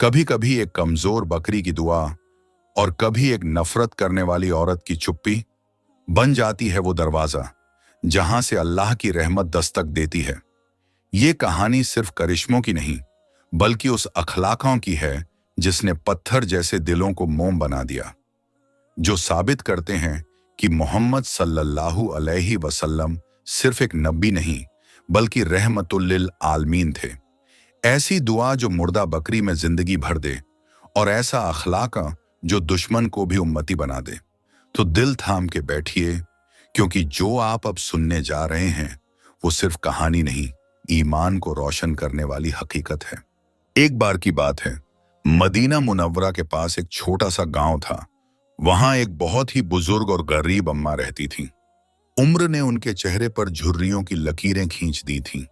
कभी कभी एक कमजोर बकरी की दुआ और कभी एक नफरत करने वाली औरत की चुप्पी बन जाती है वो दरवाजा जहां से अल्लाह की रहमत दस्तक देती है। ये कहानी सिर्फ करिश्मों की नहीं, बल्कि उस अखलाकों की है जिसने पत्थर जैसे दिलों को मोम बना दिया, जो साबित करते हैं कि मोहम्मद सल्लल्लाहु अलैहि वसल्लम सिर्फ एक नबी नहीं, बल्कि रहमतुल लिल आलमीन थे। ऐसी दुआ जो मुर्दा बकरी में जिंदगी भर दे, और ऐसा अखलाक जो दुश्मन को भी उम्मती बना दे। तो दिल थाम के बैठिए, क्योंकि जो आप अब सुनने जा रहे हैं वो सिर्फ कहानी नहीं, ईमान को रोशन करने वाली हकीकत है। एक बार की बात है, मदीना मुनव्वरा के पास एक छोटा सा गांव था। वहां एक बहुत ही बुजुर्ग और गरीब अम्मा रहती थी। उम्र ने उनके चेहरे पर झुर्रियों की लकीरें खींच दी थीं,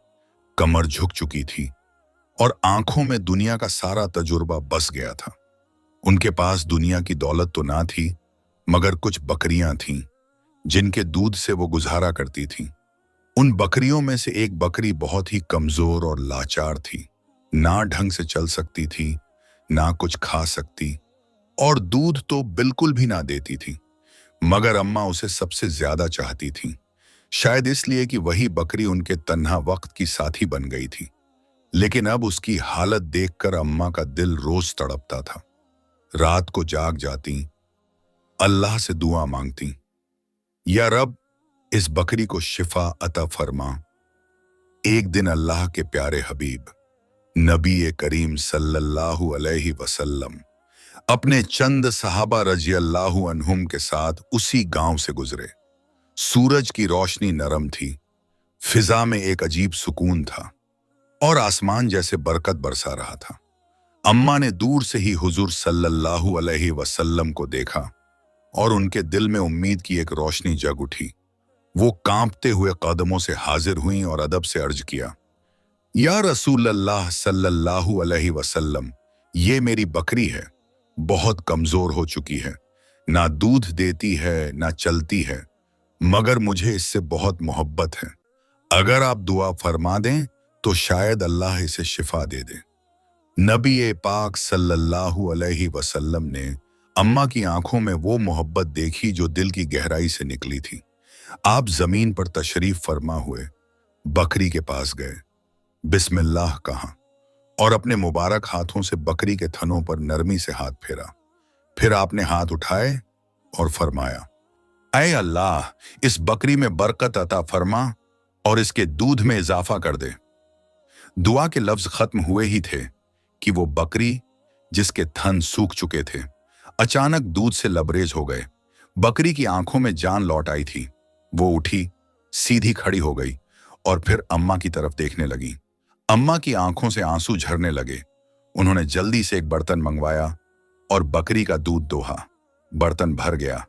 कमर झुक चुकी थी और आंखों में दुनिया का सारा तजुर्बा बस गया था। उनके पास दुनिया की दौलत तो ना थी, मगर कुछ बकरियां थीं जिनके दूध से वो गुजारा करती थीं। उन बकरियों में से एक बकरी बहुत ही कमजोर और लाचार थी। ना ढंग से चल सकती थी, ना कुछ खा सकती, और दूध तो बिल्कुल भी ना देती थी। मगर अम्मा उसे सबसे ज्यादा चाहती थी, शायद इसलिए कि वही बकरी उनके तन्हा वक्त की साथी बन गई थी। लेकिन अब उसकी हालत देखकर अम्मा का दिल रोज तड़पता था। रात को जाग जाती, अल्लाह से दुआ मांगती, या रब इस बकरी को शिफा अता फरमा। एक दिन अल्लाह के प्यारे हबीब नबी करीम सल्लल्लाहु अलैहि वसल्लम अपने चंद सहाबा रजी अल्लाहु अन्हुम के साथ उसी गांव से गुजरे। सूरज की रोशनी नरम थी, फिजा में एक अजीब सुकून था और आसमान जैसे बरकत बरसा रहा था। अम्मा ने दूर से ही हुजूर सल्लल्लाहु अलैहि वसल्लम को देखा और उनके दिल में उम्मीद की एक रोशनी जग उठी। वो कांपते हुए कदमों से हाजिर हुई और अदब से अर्ज किया, या रसूल अल्लाह सल्लल्लाहु अलैहि वसल्लम, ये मेरी बकरी है, बहुत कमजोर हो चुकी है, ना दूध देती है ना चलती है, मगर मुझे इससे बहुत मोहब्बत है। अगर आप दुआ फरमा दें तो शायद अल्लाह इसे शिफा दे दे। नबी पाक सल्लल्लाहु अलैहि वसल्लम ने अम्मा की आंखों में वो मोहब्बत देखी जो दिल की गहराई से निकली थी। आप जमीन पर तशरीफ फरमा हुए, बकरी के पास गए, बिस्मिल्लाह कहा और अपने मुबारक हाथों से बकरी के थनों पर नरमी से हाथ फेरा। फिर आपने हाथ उठाए और फरमाया, ऐ अल्लाह, इस बकरी में बरकत अता फरमा और इसके दूध में इजाफा कर दे। दुआ के लफ्ज खत्म हुए ही थे कि वो बकरी, जिसके थन सूख चुके थे, अचानक दूध से लबरेज हो गए। बकरी की आंखों में जान लौट आई थी। वो उठी, सीधी खड़ी हो गई और फिर अम्मा की तरफ देखने लगी। अम्मा की आंखों से आंसू झरने लगे। उन्होंने जल्दी से एक बर्तन मंगवाया और बकरी का दूध दोहा। बर्तन भर गया।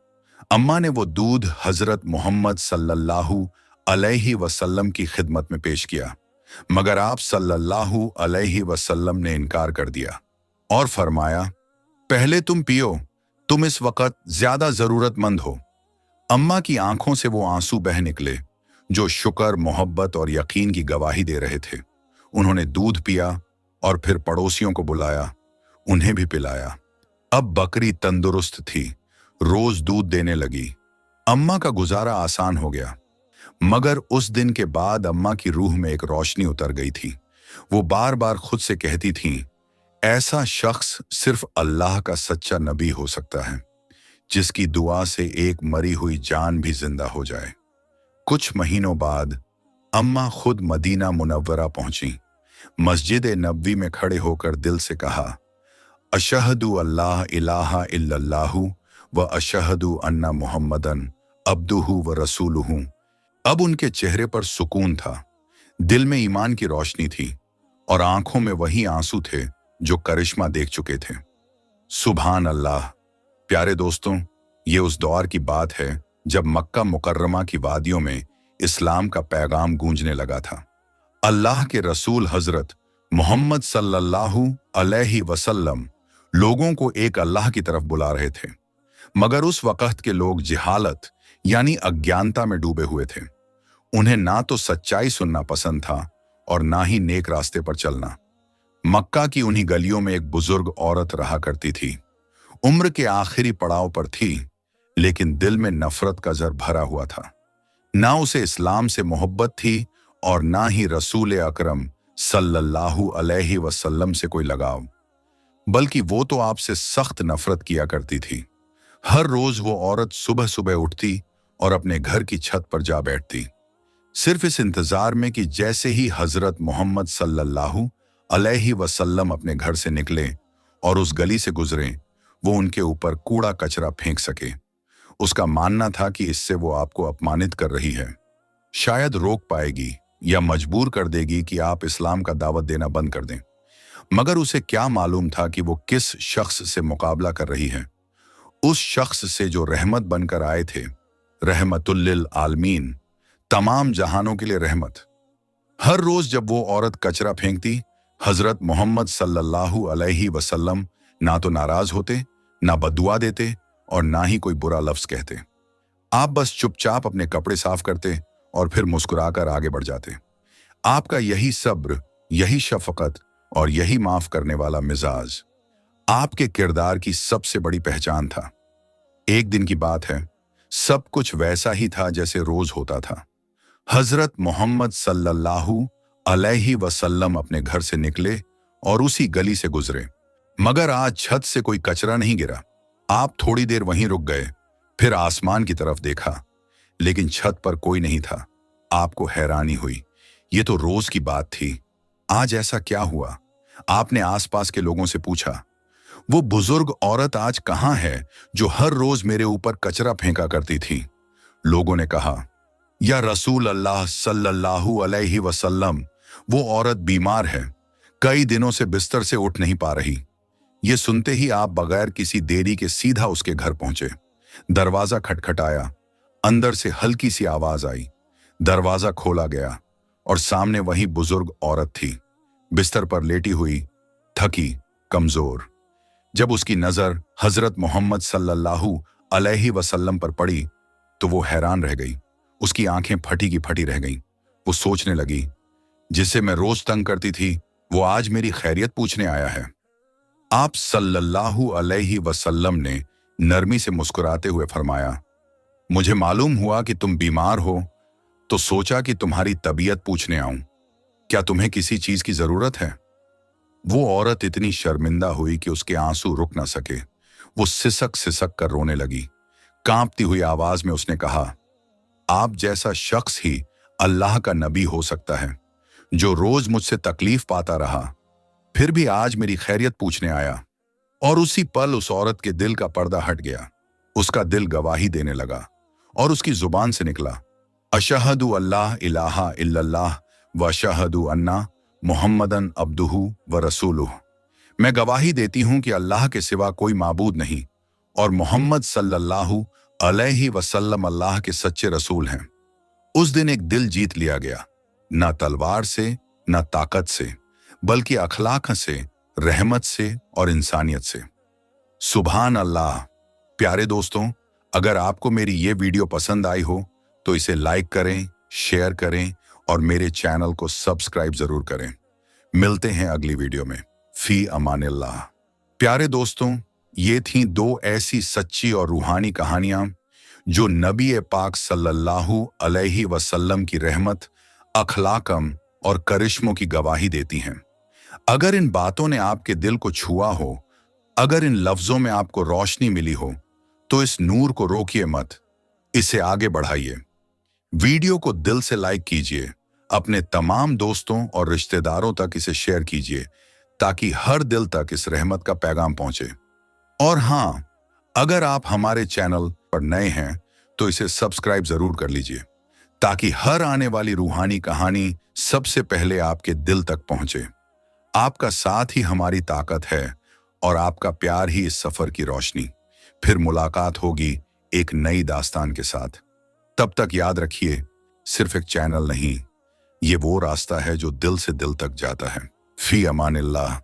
अम्मा ने वो दूध हजरत मोहम्मद सल्लल्लाहु अलैहि वसल्लम की खिदमत में पेश किया, मगर आप सल्लल्लाहु अलैहि वसल्लम ने इनकार कर दिया और फरमाया, पहले तुम पियो, तुम इस वक्त ज्यादा जरूरतमंद हो। अम्मा की आंखों से वो आंसू बह निकले जो शुक्र, मोहब्बत और यकीन की गवाही दे रहे थे। उन्होंने दूध पिया और फिर पड़ोसियों को बुलाया, उन्हें भी पिलाया। अब बकरी तंदुरुस्त थी, रोज दूध देने लगी। अम्मा का गुजारा आसान हो गया। मगर उस दिन के बाद अम्मा की रूह में एक रोशनी उतर गई थी। वो बार बार खुद से कहती थीं, ऐसा शख्स सिर्फ अल्लाह का सच्चा नबी हो सकता है, जिसकी दुआ से एक मरी हुई जान भी जिंदा हो जाए। कुछ महीनों बाद अम्मा खुद मदीना मुनव्वरा पहुंची। मस्जिद नबवी में खड़े होकर दिल से कहा, अशहदु अल्लाह इलाहा इल्लल्लाहु व अशहदु अन्ना मुहम्मदन अब्दुहु व रसूलुहु। अब उनके चेहरे पर सुकून था, दिल में ईमान की रोशनी थी और आंखों में वही आंसू थे जो करिश्मा देख चुके थे। सुभान अल्लाह। प्यारे दोस्तों, ये उस दौर की बात है जब मक्का मुकर्रमा की वादियों में इस्लाम का पैगाम गूंजने लगा था। अल्लाह के रसूल हजरत मोहम्मद सल्लल्लाहु अलैहि वसल्लम लोगों को एक अल्लाह की तरफ बुला रहे थे, मगर उस वक्त के लोग जिहालत यानी अज्ञानता में डूबे हुए थे। उन्हें ना तो सच्चाई सुनना पसंद था और ना ही नेक रास्ते पर चलना। मक्का की उन्हीं गलियों में एक बुजुर्ग औरत रहा करती थी। उम्र के आखिरी पड़ाव पर थी, लेकिन दिल में नफरत का जर भरा हुआ था। ना उसे इस्लाम से मोहब्बत थी और ना ही रसूल अकरम सल्लल्लाहु अलैहि वसल्लम से कोई लगाव, बल्कि वो तो आपसे सख्त नफरत किया करती थी। हर रोज वो औरत सुबह सुबह उठती और अपने घर की छत पर जा बैठती, सिर्फ इस इंतजार में कि जैसे ही हजरत मोहम्मद सल्लल्लाहु अलैहि वसल्लम अपने घर से निकले और उस गली से गुजरे, वो उनके ऊपर कूड़ा कचरा फेंक सके। उसका मानना था कि इससे वो आपको अपमानित कर रही है, शायद रोक पाएगी या मजबूर कर देगी कि आप इस्लाम का दावत देना बंद कर दें। मगर उसे क्या मालूम था कि वो किस शख्स से मुकाबला कर रही है। उस शख्स से जो रहमत बनकर आए थे, रहमतुल लिल आलमीन, तमाम जहानों के लिए रहमत। हर रोज जब वो औरत कचरा फेंकती, हजरत मोहम्मद सल्लल्लाहु अलैहि वसल्लम ना तो नाराज होते, ना बद्दुआ देते और ना ही कोई बुरा लफ्ज कहते। आप बस चुपचाप अपने कपड़े साफ करते और फिर मुस्कुराकर आगे बढ़ जाते। आपका यही सब्र, यही शफकत और यही माफ करने वाला मिजाज आपके किरदार की सबसे बड़ी पहचान था। एक दिन की बात है, सब कुछ वैसा ही था जैसे रोज होता था। हजरत मोहम्मद सल्लल्लाहु अलैहि वसल्लम अपने घर से निकले और उसी गली से गुजरे, मगर आज छत से कोई कचरा नहीं गिरा। आप थोड़ी देर वहीं रुक गए, फिर आसमान की तरफ देखा, लेकिन छत पर कोई नहीं था। आपको हैरानी हुई, ये तो रोज की बात थी, आज ऐसा क्या हुआ? आपने आसपास के लोगों से पूछा, वो बुजुर्ग औरत आज कहाँ है जो हर रोज मेरे ऊपर कचरा फेंका करती थी? लोगों ने कहा, या रसूल अल्लाह सल्लल्लाहु अलैहि वसल्लम, वो औरत बीमार है, कई दिनों से बिस्तर से उठ नहीं पा रही। ये सुनते ही आप बगैर किसी देरी के सीधा उसके घर पहुंचे। दरवाजा खटखटाया, अंदर से हल्की सी आवाज आई, दरवाजा खोला गया और सामने वही बुजुर्ग औरत थी, बिस्तर पर लेटी हुई, थकी, कमजोर। जब उसकी नजर हजरत मोहम्मद सल्लल्लाहु अलैहि वसल्लम पर पड़ी तो वो हैरान रह गई। उसकी आंखें फटी की फटी रह गईं। वो सोचने लगी, जिसे मैं रोज तंग करती थी वो आज मेरी खैरियत पूछने आया है। आप सल्लल्लाहु अलैहि वसल्लम ने नरमी से मुस्कुराते हुए फरमाया, मुझे मालूम हुआ कि तुम बीमार हो, तो सोचा कि तुम्हारी तबीयत पूछने आऊं। क्या तुम्हें किसी चीज की जरूरत है? वो औरत इतनी शर्मिंदा हुई कि उसके आंसू रुक न सके। वो सिसक सिसक कर रोने लगी। कांपती हुई आवाज में उसने कहा, आप जैसा शख्स ही अल्लाह का नबी हो सकता है, जो रोज मुझसे तकलीफ पाता रहा, फिर भी आज मेरी खैरियत पूछने आया। और उसी पल उस औरत के दिल का पर्दा हट गया। उसका दिल गवाही देने लगा और उसकी जुबान से निकला, अशहदु अल्लाह इलाहा इल्लल्लाह व अशहदु अन्ना मुहम्मदन अब्दुहु व रसूलुह। मैं गवाही देती हूं कि अल्लाह के सिवा कोई माबूद नहीं और मोहम्मद सल्लल्लाहु अलैहि वसल्लम अल्लाह के सच्चे रसूल हैं। उस दिन एक दिल जीत लिया गया, ना तलवार से, ना ताकत से, बल्कि अखलाक से, रहमत से और इंसानियत से। सुभान अल्लाह। प्यारे दोस्तों, अगर आपको मेरी ये वीडियो पसंद आई हो तो इसे लाइक करें, शेयर करें और मेरे चैनल को सब्सक्राइब जरूर करें। मिलते हैं अगली वीडियो में। फी अमानिल्लाह। प्यारे दोस्तों, ये थीं दो ऐसी सच्ची और रूहानी कहानियां जो नबी पाक सल्लल्लाहु अलैहि वसल्लम की रहमत, अखलाकम और करिश्मों की गवाही देती हैं। अगर इन बातों ने आपके दिल को छुआ हो, अगर इन लफ्जों में आपको रोशनी मिली हो, तो इस नूर को रोकिए मत, इसे आगे बढ़ाइए। वीडियो को दिल से लाइक कीजिए, अपने तमाम दोस्तों और रिश्तेदारों तक इसे शेयर कीजिए, ताकि हर दिल तक इस रहमत का पैगाम पहुंचे। और हाँ, अगर आप हमारे चैनल पर नए हैं तो इसे सब्सक्राइब जरूर कर लीजिए, ताकि हर आने वाली रूहानी कहानी सबसे पहले आपके दिल तक पहुंचे। आपका साथ ही हमारी ताकत है और आपका प्यार ही इस सफर की रोशनी। फिर मुलाकात होगी एक नई दास्तान के साथ। तब तक याद रखिए, सिर्फ एक चैनल नहीं, ये वो रास्ता है जो दिल से दिल तक जाता है। फी अमानिल्लाह।